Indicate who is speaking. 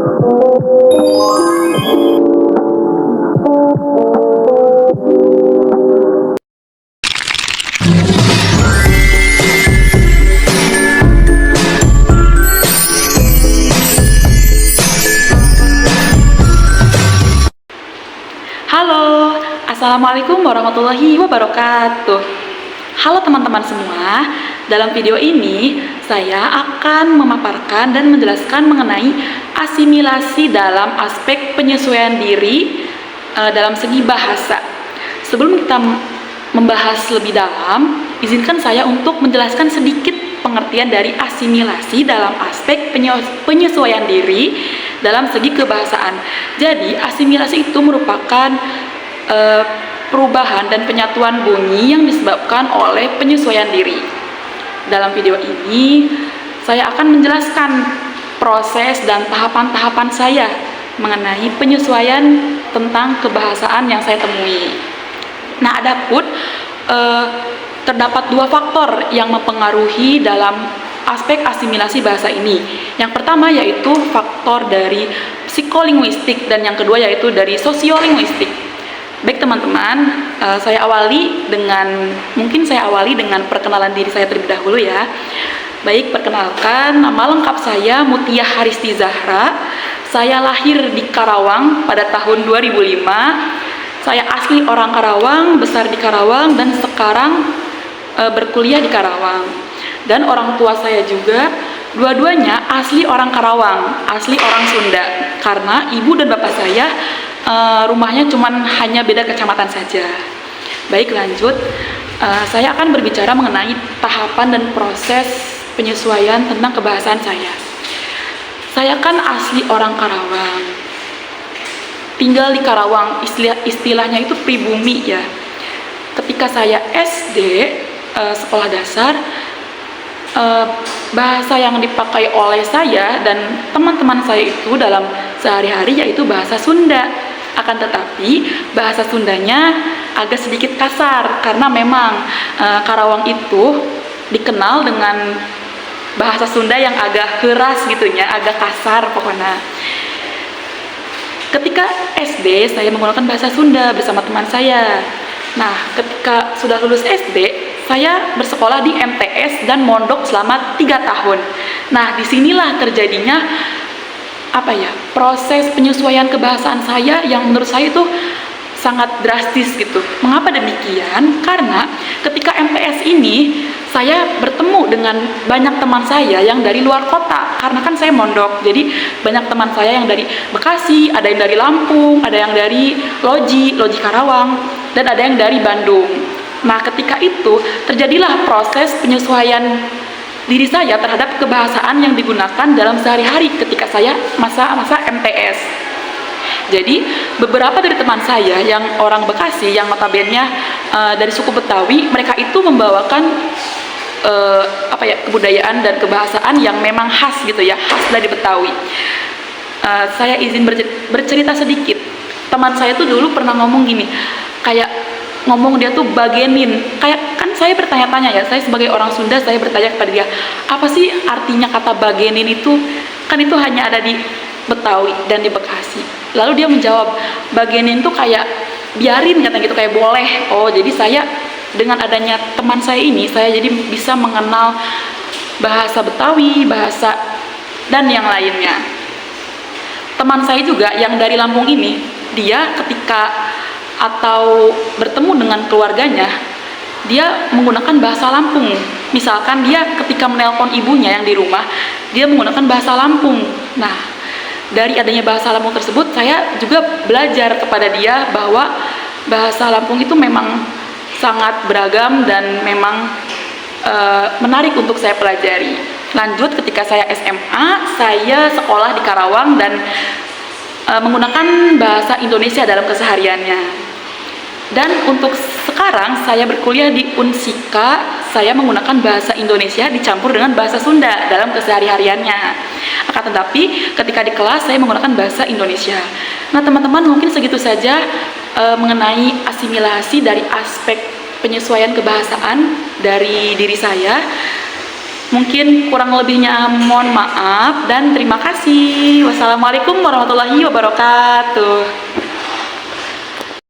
Speaker 1: Halo, Assalamualaikum warahmatullahi wabarakatuh. Halo teman-teman semua, dalam video ini saya akan memaparkan dan menjelaskan mengenai asimilasi dalam aspek penyesuaian diri dalam segi bahasa. Sebelum kita membahas lebih dalam, izinkan saya untuk menjelaskan sedikit pengertian dari asimilasi dalam aspek penyesuaian diri dalam segi kebahasaan. Jadi, asimilasi itu merupakan perubahan dan penyatuan bunyi yang disebabkan oleh penyesuaian diri. Dalam video ini, saya akan menjelaskan proses dan tahapan-tahapan saya mengenai penyesuaian tentang kebahasaan yang saya temui. Nah, adapun terdapat dua faktor yang mempengaruhi dalam aspek asimilasi bahasa ini. Yang pertama yaitu faktor dari psikolinguistik dan yang kedua yaitu dari sosiolinguistik. Baik teman-teman, saya awali dengan perkenalan diri saya terlebih dahulu ya. Baik, perkenalkan, nama lengkap saya Mutia Haristi Zahra. Saya lahir di Karawang pada tahun 2005. Saya asli orang Karawang, besar di Karawang dan sekarang berkuliah di Karawang. Dan orang tua saya juga dua-duanya asli orang Karawang, asli orang Sunda. Karena ibu dan bapak saya rumahnya hanya beda kecamatan saja. Baik, lanjut. Saya akan berbicara mengenai tahapan dan proses penyesuaian tentang kebahasaan saya. Saya kan asli orang Karawang. Tinggal di Karawang, istilahnya itu pribumi ya. Ketika saya SD, sekolah dasar, bahasa yang dipakai oleh saya dan teman-teman saya itu dalam sehari-hari yaitu bahasa Sunda. Akan tetapi bahasa Sundanya agak sedikit kasar karena memang Karawang itu dikenal dengan bahasa Sunda yang agak keras gitu ya, agak kasar pokoknya. Ketika SD saya menggunakan bahasa Sunda bersama teman saya. Nah, ketika sudah lulus SD, saya bersekolah di MTS dan mondok selama 3 tahun. Nah, disinilah terjadinya proses penyesuaian kebahasaan saya yang menurut saya itu sangat drastis gitu. Mengapa demikian? Karena ketika MTS ini saya bertemu dengan banyak teman saya yang dari luar kota. Karena kan saya mondok, jadi banyak teman saya yang dari Bekasi, ada yang dari Lampung, ada yang dari Loji Karawang, dan ada yang dari Bandung. Nah, ketika itu terjadilah proses penyesuaian diri saya terhadap kebahasaan yang digunakan dalam sehari-hari ketika saya masa-masa MTS. Jadi beberapa dari teman saya yang orang Bekasi, yang notabene dari suku Betawi, mereka itu membawakan kebudayaan dan kebahasaan yang memang khas gitu ya, khas dari Betawi. Saya izin bercerita sedikit. Teman saya tuh dulu pernah ngomong gini, kayak ngomong dia tuh bagenin. Kayak kan saya bertanya-tanya ya, saya sebagai orang Sunda saya bertanya kepada dia, apa sih artinya kata bagenin itu? Kan itu hanya ada di Betawi dan di Bekasi. Lalu dia menjawab, bagenin tuh kayak biarin katanya gitu, kayak boleh. Oh, jadi saya dengan adanya teman saya ini, saya jadi bisa mengenal bahasa Betawi, bahasa dan yang lainnya. Teman saya juga yang dari Lampung ini, dia ketika atau bertemu dengan keluarganya, dia menggunakan bahasa Lampung. Misalkan dia ketika menelpon ibunya yang di rumah, dia menggunakan bahasa Lampung. Nah, dari adanya bahasa Lampung tersebut, saya juga belajar kepada dia bahwa bahasa Lampung itu memang sangat beragam dan memang menarik untuk saya pelajari. Lanjut, ketika saya SMA, saya sekolah di Karawang dan menggunakan bahasa Indonesia dalam kesehariannya. Dan untuk sekarang saya berkuliah di Unsika, saya menggunakan bahasa Indonesia dicampur dengan bahasa Sunda dalam kesehari-hariannya. Akan tetapi ketika di kelas saya menggunakan bahasa Indonesia. Nah teman-teman, mungkin segitu saja mengenai asimilasi dari aspek penyesuaian kebahasaan dari diri saya. Mungkin kurang lebihnya mohon maaf dan terima kasih. Assalamualaikum warahmatullahi wabarakatuh.